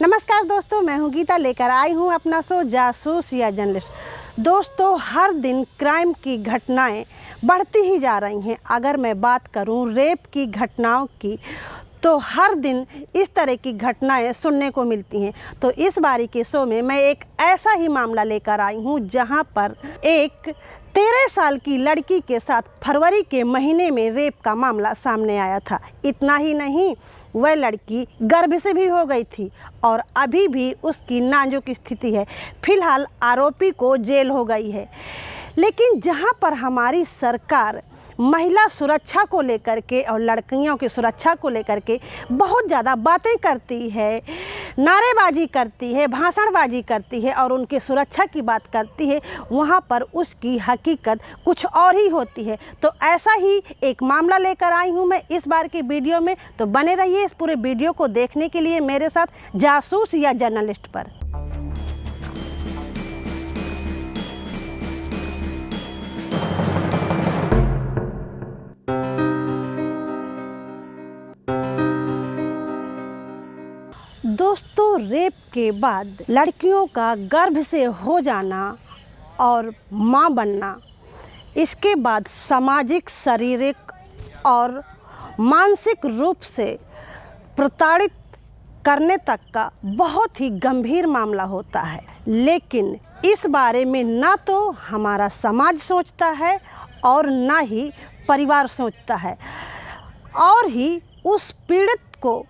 नमस्कार दोस्तों, मैं हूं गीता, लेकर आई हूं अपना शो जासूस या जर्नलिस्ट। दोस्तों, हर दिन क्राइम की घटनाएं बढ़ती ही जा रही हैं। अगर मैं बात करूं रेप की घटनाओं की, तो हर दिन इस तरह की घटनाएं सुनने को मिलती हैं। तो इस बारी के शो में मैं एक ऐसा ही मामला लेकर आई हूं जहां पर एक 13 साल की लड़की के साथ फरवरी के महीने में रेप का मामला सामने आया था। इतना ही नहीं, वह लड़की गर्भ से भी हो गई थी और अभी भी उसकी नाजुक स्थिति है। फिलहाल आरोपी को जेल हो गई है। लेकिन जहां पर हमारी सरकार महिला सुरक्षा को लेकर के और लड़कियों की सुरक्षा को लेकर के बहुत ज़्यादा बातें करती है, नारेबाजी करती है, भाषणबाजी करती है और उनकी सुरक्षा की बात करती है, वहाँ पर उसकी हकीकत कुछ और ही होती है। तो ऐसा ही एक मामला लेकर आई हूँ मैं इस बार की वीडियो में। तो बने रहिए इस पूरे वीडियो को देखने के लिए मेरे साथ जासूस या जर्नलिस्ट पर। दोस्तों, रेप के बाद लड़कियों का गर्भ से हो जाना और मां बनना, इसके बाद सामाजिक, शारीरिक और मानसिक रूप से प्रताड़ित करने तक का बहुत ही गंभीर मामला होता है। लेकिन इस बारे में ना तो हमारा समाज सोचता है और ना ही परिवार सोचता है, और ही उस पीड़ित को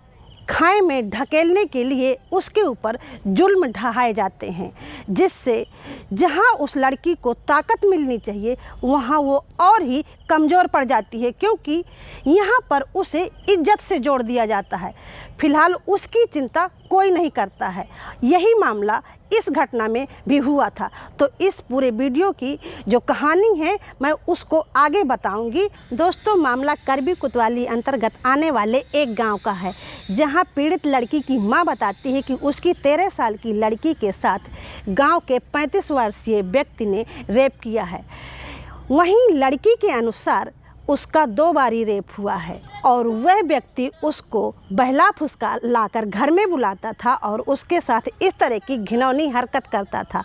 खाई में ढकेलने के लिए उसके ऊपर जुल्म ढहाए जाते हैं, जिससे जहां उस लड़की को ताकत मिलनी चाहिए वहां वो और ही कमज़ोर पड़ जाती है, क्योंकि यहां पर उसे इज्जत से जोड़ दिया जाता है। फिलहाल उसकी चिंता कोई नहीं करता है। यही मामला इस घटना में भी हुआ था। तो इस पूरे वीडियो की जो कहानी है मैं उसको आगे बताऊंगी। दोस्तों, मामला करबी कोतवाली अंतर्गत आने वाले एक गांव का है, जहां पीड़ित लड़की की मां बताती है कि उसकी 13 साल की लड़की के साथ गांव के 35 वर्षीय व्यक्ति ने रेप किया है। वहीं लड़की के अनुसार उसका 2 बारी रेप हुआ है और वह व्यक्ति उसको बहला फुसका लाकर घर में बुलाता था और उसके साथ इस तरह की घिनौनी हरकत करता था।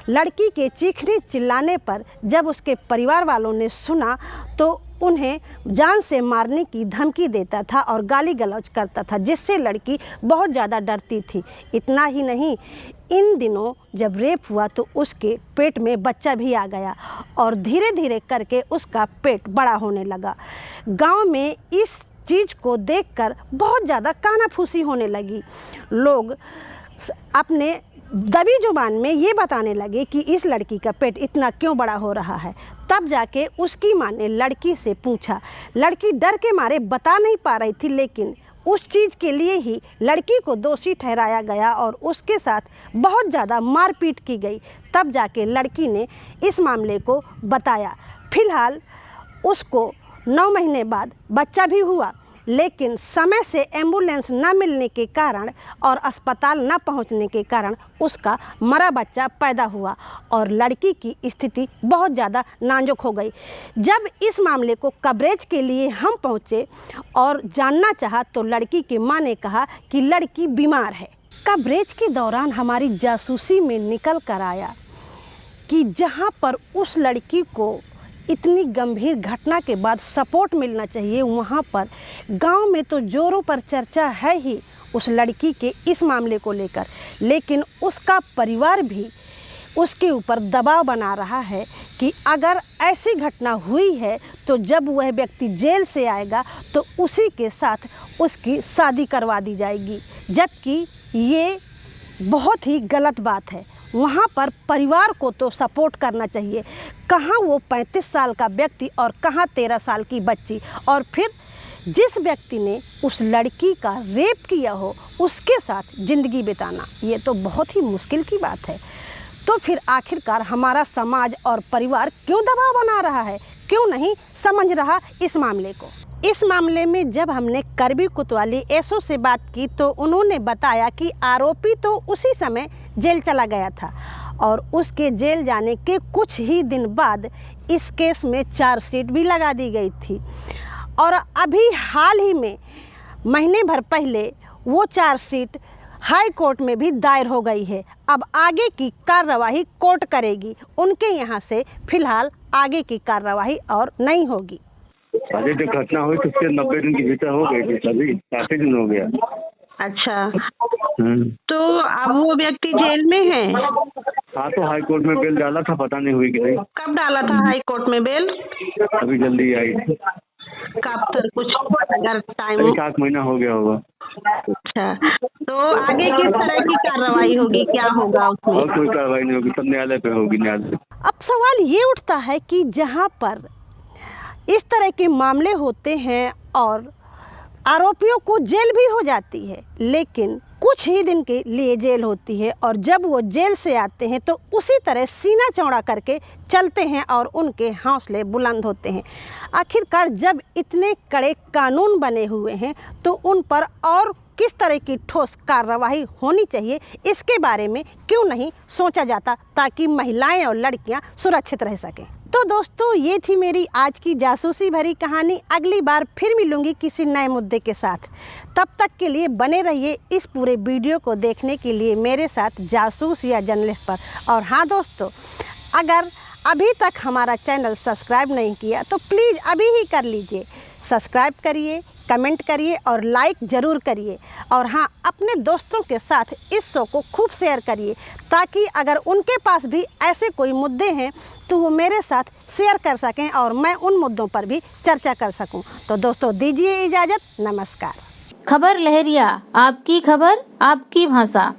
लड़की के चीखने चिल्लाने पर जब उसके परिवार वालों ने सुना तो उन्हें जान से मारने की धमकी देता था और गाली गलौज करता था, जिससे लड़की बहुत ज़्यादा डरती थी। इतना ही नहीं, इन दिनों जब रेप हुआ तो उसके पेट में बच्चा भी आ गया और धीरे धीरे करके उसका पेट बड़ा होने लगा। गांव में इस चीज़ को देखकर बहुत ज़्यादा कानाफूसी होने लगी। लोग अपने दबी जुबान में ये बताने लगे कि इस लड़की का पेट इतना क्यों बड़ा हो रहा है। तब जाके उसकी माँ ने लड़की से पूछा। लड़की डर के मारे बता नहीं पा रही थी, लेकिन उस चीज़ के लिए ही लड़की को दोषी ठहराया गया और उसके साथ बहुत ज़्यादा मारपीट की गई। तब जाके लड़की ने इस मामले को बताया। फिलहाल उसको 9 महीने बाद बच्चा भी हुआ, लेकिन समय से एम्बुलेंस न मिलने के कारण और अस्पताल न पहुंचने के कारण उसका मरा बच्चा पैदा हुआ और लड़की की स्थिति बहुत ज़्यादा नाजुक हो गई। जब इस मामले को कवरेज के लिए हम पहुंचे और जानना चाहा तो लड़की की मां ने कहा कि लड़की बीमार है। कवरेज के दौरान हमारी जासूसी में निकल कर आया कि जहां पर उस लड़की को इतनी गंभीर घटना के बाद सपोर्ट मिलना चाहिए, वहाँ पर गांव में तो जोरों पर चर्चा है ही उस लड़की के इस मामले को लेकर, लेकिन उसका परिवार भी उसके ऊपर दबाव बना रहा है कि अगर ऐसी घटना हुई है तो जब वह व्यक्ति जेल से आएगा तो उसी के साथ उसकी शादी करवा दी जाएगी, जबकि ये बहुत ही गलत बात है। वहाँ पर परिवार को तो सपोर्ट करना चाहिए। कहाँ वो 35 साल का व्यक्ति और कहाँ 13 साल की बच्ची, और फिर जिस व्यक्ति ने उस लड़की का रेप किया हो उसके साथ ज़िंदगी बिताना, ये तो बहुत ही मुश्किल की बात है। तो फिर आखिरकार हमारा समाज और परिवार क्यों दबाव बना रहा है, क्यों नहीं समझ रहा इस मामले को। इस मामले में जब हमने करबी कोतवाली एसओ से बात की तो उन्होंने बताया कि आरोपी तो उसी समय जेल चला गया था और उसके जेल जाने के कुछ ही दिन बाद इस केस में चार्जशीट भी लगा दी गई थी और अभी हाल ही में महीने भर पहले वो चार्जशीट हाई कोर्ट में भी दायर हो गई है। अब आगे की कार्रवाई कोर्ट करेगी। उनके यहाँ से फिलहाल आगे की कार्रवाई और नहीं होगी। अरे जो घटना हुई तो उसके 90 दिन के भीतर हो गई थी, सभी काफी दिन हो गया। अच्छा, तो अब वो व्यक्ति जेल में है? हाँ, तो हाई कोर्ट में बेल डाला था, पता नहीं हुई कि नहीं। कब डाला था हाई कोर्ट में बेल? अभी जल्दी आई थी। कब तक, कुछ अगर टाइम? 7 महीना हो गया होगा। अच्छा, तो आगे किस तरह की कार्रवाई होगी, क्या होगा उसमें? और कोई कार्रवाई नहीं होगी, सब न्यायालय पे होगी, न्यायालय। अब सवाल ये उठता है कि जहाँ पर इस तरह के मामले होते हैं और आरोपियों को जेल भी हो जाती है, लेकिन कुछ ही दिन के लिए जेल होती है और जब वो जेल से आते हैं तो उसी तरह सीना चौड़ा करके चलते हैं और उनके हौसले बुलंद होते हैं। आखिरकार जब इतने कड़े कानून बने हुए हैं तो उन पर और किस तरह की ठोस कार्रवाई होनी चाहिए, इसके बारे में क्यों नहीं सोचा जाता ताकि महिलाएं और लड़कियां सुरक्षित रह सकें। तो दोस्तों, ये थी मेरी आज की जासूसी भरी कहानी। अगली बार फिर मिलूंगी किसी नए मुद्दे के साथ। तब तक के लिए बने रहिए इस पूरे वीडियो को देखने के लिए मेरे साथ जासूस या जर्नलिस्ट पर। और हाँ दोस्तों, अगर अभी तक हमारा चैनल सब्सक्राइब नहीं किया तो प्लीज़ अभी ही कर लीजिए। सब्सक्राइब करिए, कमेंट करिए और लाइक ज़रूर करिए। और हाँ, अपने दोस्तों के साथ इस शो को खूब शेयर करिए ताकि अगर उनके पास भी ऐसे कोई मुद्दे हैं तो वो मेरे साथ शेयर कर सकें और मैं उन मुद्दों पर भी चर्चा कर सकूं। तो दोस्तों, दीजिए इजाज़त। नमस्कार। खबर लहरिया, आपकी खबर आपकी भाषा।